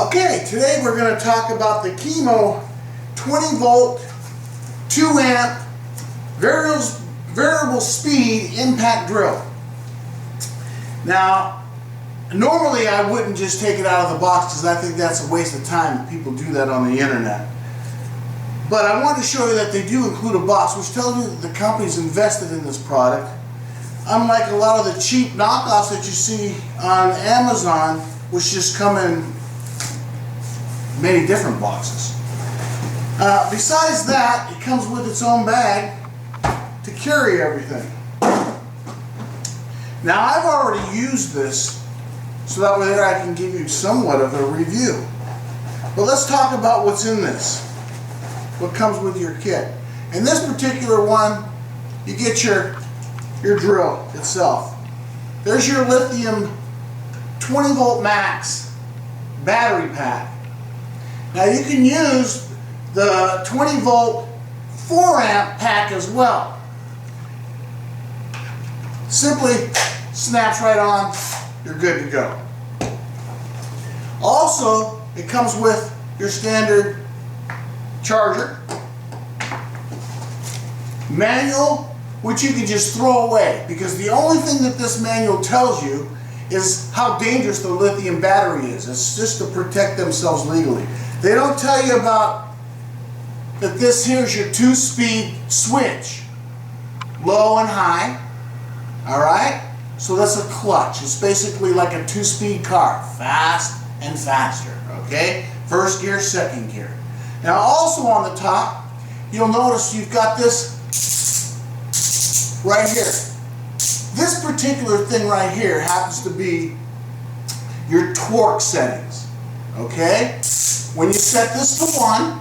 Okay, today we're going to talk about the KIMO 20V 2A variable speed impact drill. Now, normally I wouldn't just take it out of the box because I think that's a waste of time. People do that on the internet. But I wanted to show you that they do include a box which tells you that the company's invested in this product. Unlike a lot of the cheap knockoffs that you see on Amazon, which just come in many different boxes. Besides that, it comes with its own bag to carry everything. Now, I've already used this, so that way I can give you somewhat of a review. But let's talk about what's in this, what comes with your kit. In this particular one, you get your drill itself. There's your lithium 20V max battery pack. Now you can use the 20V 4A pack as well. Simply snaps right on, you're good to go. Also, it comes with your standard charger, manual, which you can just throw away, because the only thing that this manual tells you is how dangerous the lithium battery is. It's just to protect themselves legally. They don't tell you about that this here's your 2-speed switch, low and high. Alright? So that's a clutch. It's basically like a 2-speed car, fast and faster. Okay? First gear, second gear. Now also on the top, you'll notice you've got this right here. This particular thing right here happens to be your torque settings. Okay? When you set this to 1,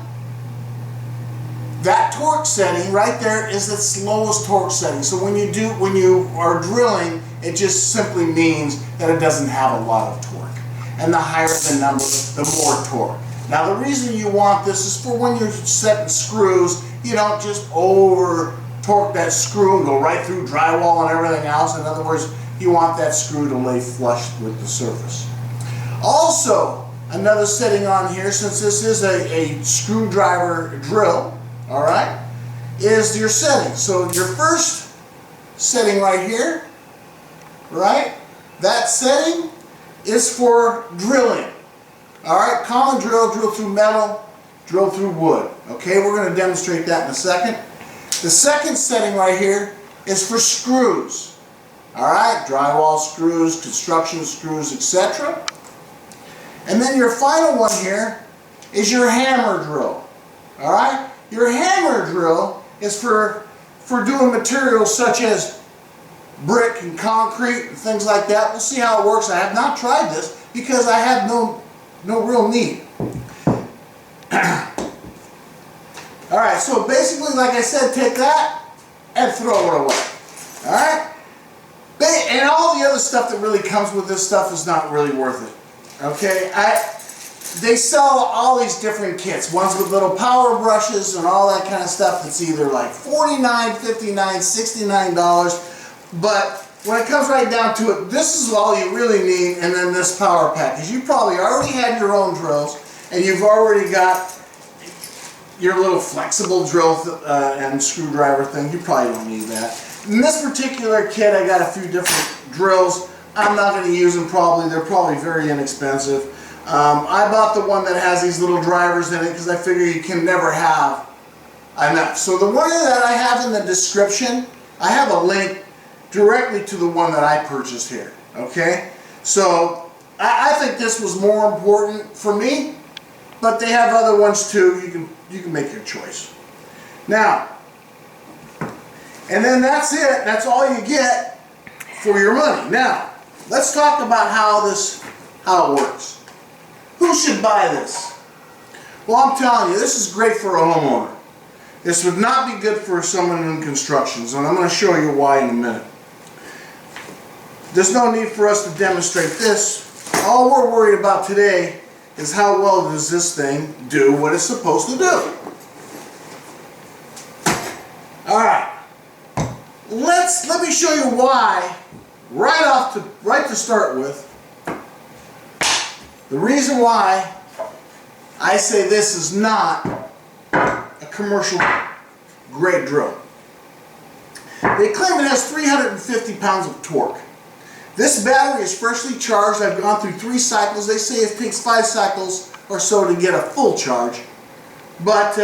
that torque setting right there is its lowest torque setting. So when you are drilling, it just simply means that it doesn't have a lot of torque. And the higher the number, the more torque. Now the reason you want this is for when you're setting screws, you don't just over torque that screw and go right through drywall and everything else. In other words, you want that screw to lay flush with the surface. Also, another setting on here, since this is a screwdriver drill, alright, is your settings. So your first setting right here, right, that setting is for drilling. Alright, common drill through metal, drill through wood. Okay, we're going to demonstrate that in a second. The second setting right here is for screws. Alright, drywall screws, construction screws, etc. And then your final one here is your hammer drill. Alright, your hammer drill is for doing materials such as brick and concrete and things like that. We'll see how it works. I have not tried this because I have no real need. Alright, so basically, like I said, take that and throw it away. Alright? And all the other stuff that really comes with this stuff is not really worth it. Okay? They sell all these different kits. Ones with little power brushes and all that kind of stuff that's either like $49, $59, $69. But when it comes right down to it, this is all you really need, and then this power pack. Because you probably already had your own drills, and you've already got your little flexible drill and screwdriver thing. You probably don't need that. In this particular kit, I got a few different drills. I'm not going to use them probably. They're probably very inexpensive. I bought the one that has these little drivers in it because I figure you can never have enough. So the one that I have in the description, I have a link directly to the one that I purchased here. Okay? So I think this was more important for me, but they have other ones too. You can make your choice. Now, and then that's it. That's all you get for your money. Now, let's talk about how it works. Who should buy this? Well, I'm telling you, this is great for a homeowner. This would not be good for someone in construction, and I'm going to show you why in a minute. There's no need for us to demonstrate this. All we're worried about today is how well does this thing do what it's supposed to do. Alright, let me show you why right to start with. The reason why I say this is not a commercial grade drill. They claim it has 350 pounds of torque. This battery is freshly charged. I've gone through 3 cycles. They say it takes 5 cycles or so to get a full charge. But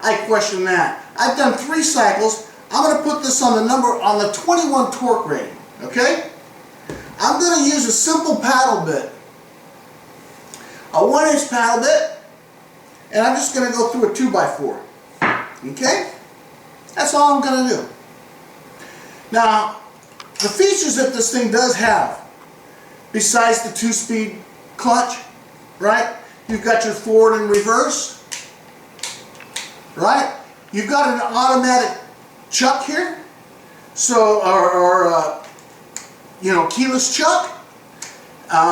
I question that. I've done 3 cycles. I'm going to put this on the 21 torque rating. Okay? I'm going to use a simple paddle bit. A 1-inch paddle bit. And I'm just going to go through a 2x4. Okay? That's all I'm going to do. Now, the features that this thing does have, besides the 2-speed clutch, right? You've got your forward and reverse, right? You've got an automatic chuck here, so you know, keyless chuck.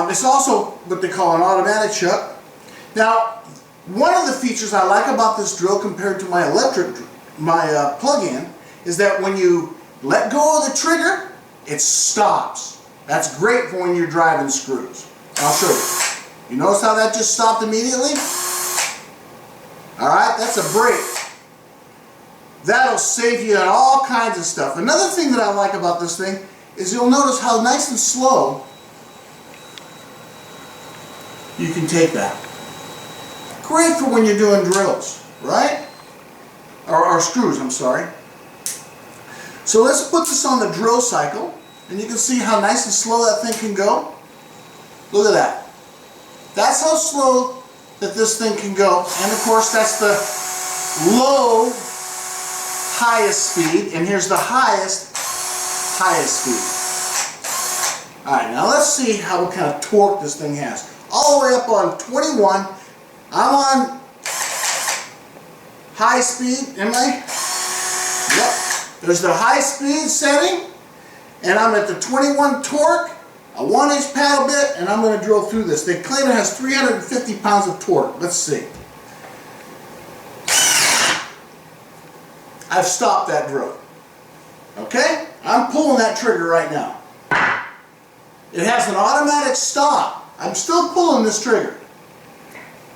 It's also what they call an automatic chuck. Now, one of the features I like about this drill compared to my plug-in is that when you let go of the trigger, it stops. That's great for when you're driving screws. I'll show you. You notice how that just stopped immediately? Alright, that's a brake. That'll save you on all kinds of stuff. Another thing that I like about this thing is you'll notice how nice and slow you can take that. Great for when you're doing drills, right? Or screws, I'm sorry. So let's put this on the drill cycle, and you can see how nice and slow that thing can go. Look at that. That's how slow that this thing can go, and of course that's the low highest speed, and here's the highest speed. Alright, now let's see what kind of torque this thing has. All the way up on 21. I'm on high speed, am I? Yep. There's the high speed setting, and I'm at the 21 torque, a 1-inch paddle bit, and I'm going to drill through this. They claim it has 350 pounds of torque. Let's see. I've stopped that drill. Okay? I'm pulling that trigger right now. It has an automatic stop. I'm still pulling this trigger.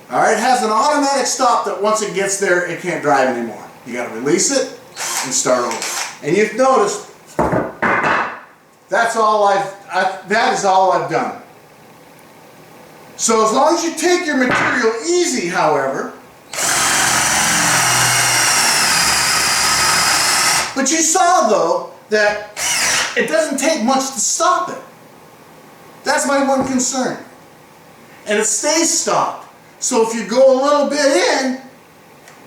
Alright, it has an automatic stop that once it gets there, it can't drive anymore. You got to release it and start over. And you've noticed that's all that is all I've done. So as long as you take your material easy, however, but you saw though that it doesn't take much to stop it. That's my one concern. And it stays stopped. So if you go a little bit in,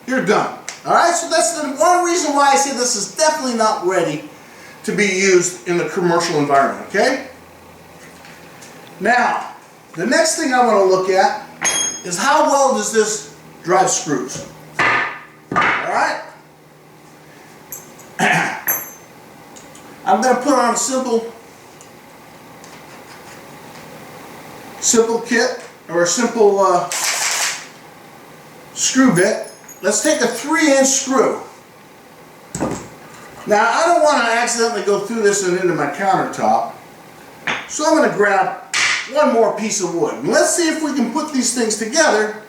you're done. Alright, so that's the one reason why I say this is definitely not ready to be used in the commercial environment, okay? Now, the next thing I want to look at is how well does this drive screws. Alright? I'm going to put on a simple kit, or a simple screw bit. Let's take a 3-inch screw. Now I don't want to accidentally go through this and into my countertop, so I'm going to grab one more piece of wood. And let's see if we can put these things together.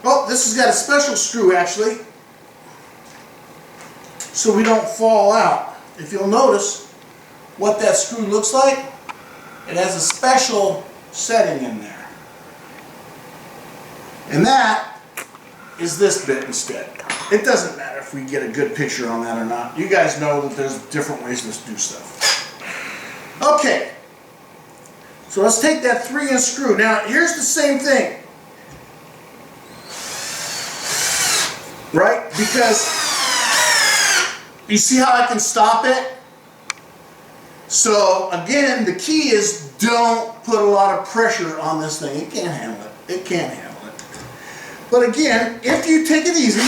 Oh, this has got a special screw actually, so we don't fall out. If you'll notice what that screw looks like, it has a special setting in there. And that is this bit instead. It doesn't matter if we get a good picture on that or not. You guys know that there's different ways to do stuff. Okay. So let's take that 3-inch screw. Now here's the same thing. Right? Because you see how I can stop it? So again, the key is don't put a lot of pressure on this thing. It can't handle it. It can't handle it. But again, if you take it easy,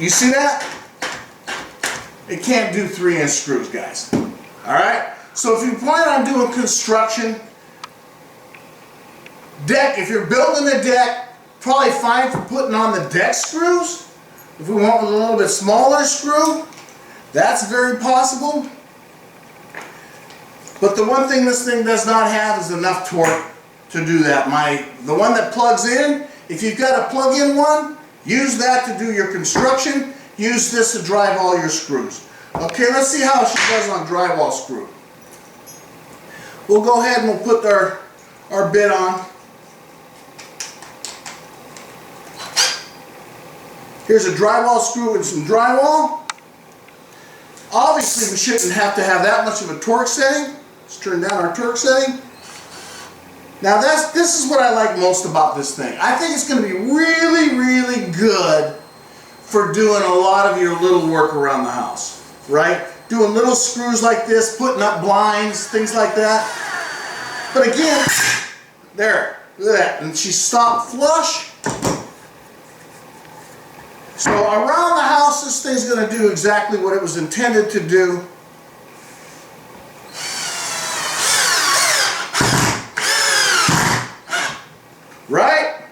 you see that? It can't do 3-inch screws, guys. Alright? So if you plan on doing construction, deck, if you're building a deck, probably fine for putting on the deck screws. If we want with a little bit smaller screw, that's very possible. But the one thing this thing does not have is enough torque to do that. The one that plugs in, if you've got a plug-in one, use that to do your construction. Use this to drive all your screws. Okay, let's see how she does on drywall screw. We'll go ahead and we'll put our bit on. Here's a drywall screw and some drywall. Obviously we shouldn't have to have that much of a torque setting. Let's turn down our torque setting. Now this is what I like most about this thing. I think it's going to be really, really good for doing a lot of your little work around the house, right? Doing little screws like this, putting up blinds, things like that. But again, there, look at that. And she stopped flush. So around the house, this thing's going to do exactly what it was intended to do. Right?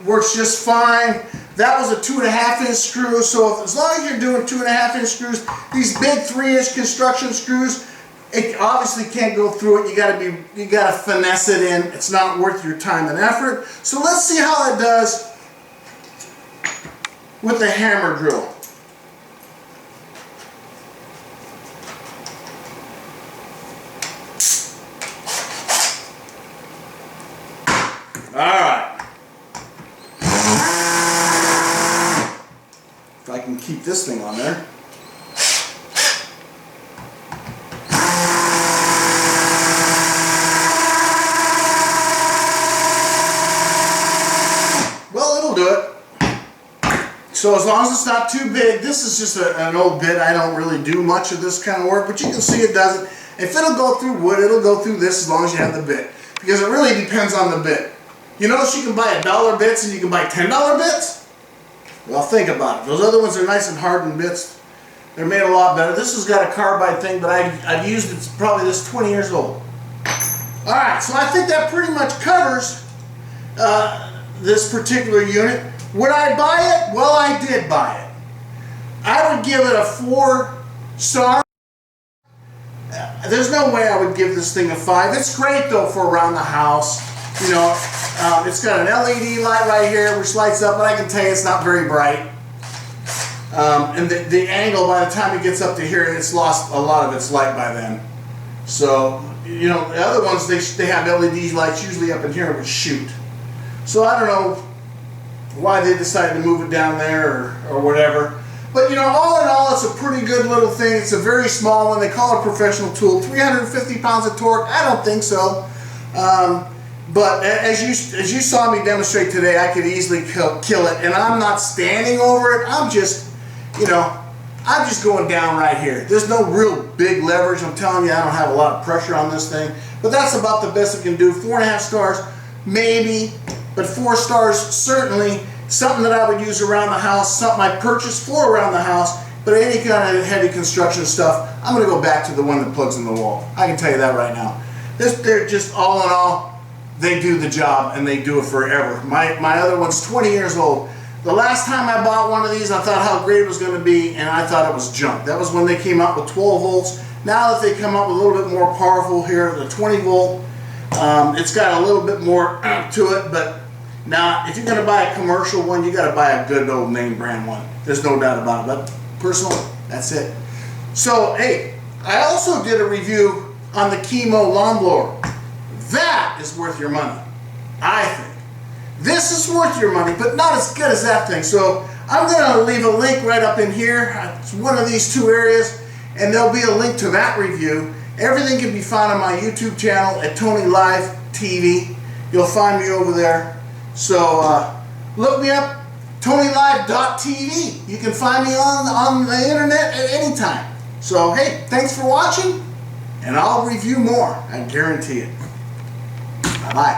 Works just fine. That was a 2.5 inch screw, so as long as you're doing 2.5 inch screws, these big 3 inch construction screws, it obviously can't go through it. You gotta finesse it in. It's not worth your time and effort. So let's see how it does with the hammer drill. Alright. If I can keep this thing on there. Well, it'll do it. So as long as it's not too big, this is just an old bit. I don't really do much of this kind of work, but you can see it does it. If it'll go through wood, it'll go through this as long as you have the bit. Because it really depends on the bit. You notice you can buy $1 bits and you can buy $10 bits? Well, think about it. Those other ones are nice and hardened bits. They're made a lot better. This has got a carbide thing, but I've used it probably this 20 years old. Alright, so I think that pretty much covers this particular unit. Would I buy it? Well, I did buy it. I would give it a 4-star. There's no way I would give this thing a 5. It's great though for around the house. You know, it's got an LED light right here which lights up, but I can tell you it's not very bright. And the angle, by the time it gets up to here, it's lost a lot of its light by then. So, you know, the other ones, they have LED lights usually up in here which shoot. So I don't know why they decided to move it down there or whatever. But, you know, all in all, it's a pretty good little thing. It's a very small one. They call it a professional tool. 350 pounds of torque? I don't think so. But as you saw me demonstrate today, I could easily kill it. And I'm not standing over it. I'm just, you know, I'm just going down right here. There's no real big leverage. I'm telling you, I don't have a lot of pressure on this thing. But that's about the best it can do. 4.5 stars, maybe. But 4 stars, certainly. Something that I would use around the house. Something I purchased for around the house. But any kind of heavy construction stuff, I'm going to go back to the one that plugs in the wall. I can tell you that right now. They're just, all in all, they do the job and they do it forever. My other one's 20 years old. The last time I bought one of these, I thought how great it was going to be, and I thought it was junk. That was when they came out with 12 volts. Now that they come out with a little bit more powerful here, the 20 volt, it's got a little bit more to it. But now, if you're going to buy a commercial one, you got to buy a good old name brand one. There's no doubt about it. But personal, that's it. So, hey, I also did a review on the KIMO lawnmower. That is worth your money, I think. This is worth your money, but not as good as that thing. So I'm going to leave a link right up in here. It's one of these 2 areas, and there'll be a link to that review. Everything can be found on my YouTube channel at Tony Live TV. You'll find me over there. So look me up, TonyLive.tv. You can find me on the internet at any time. So hey, thanks for watching, and I'll review more. I guarantee it. Bye-bye.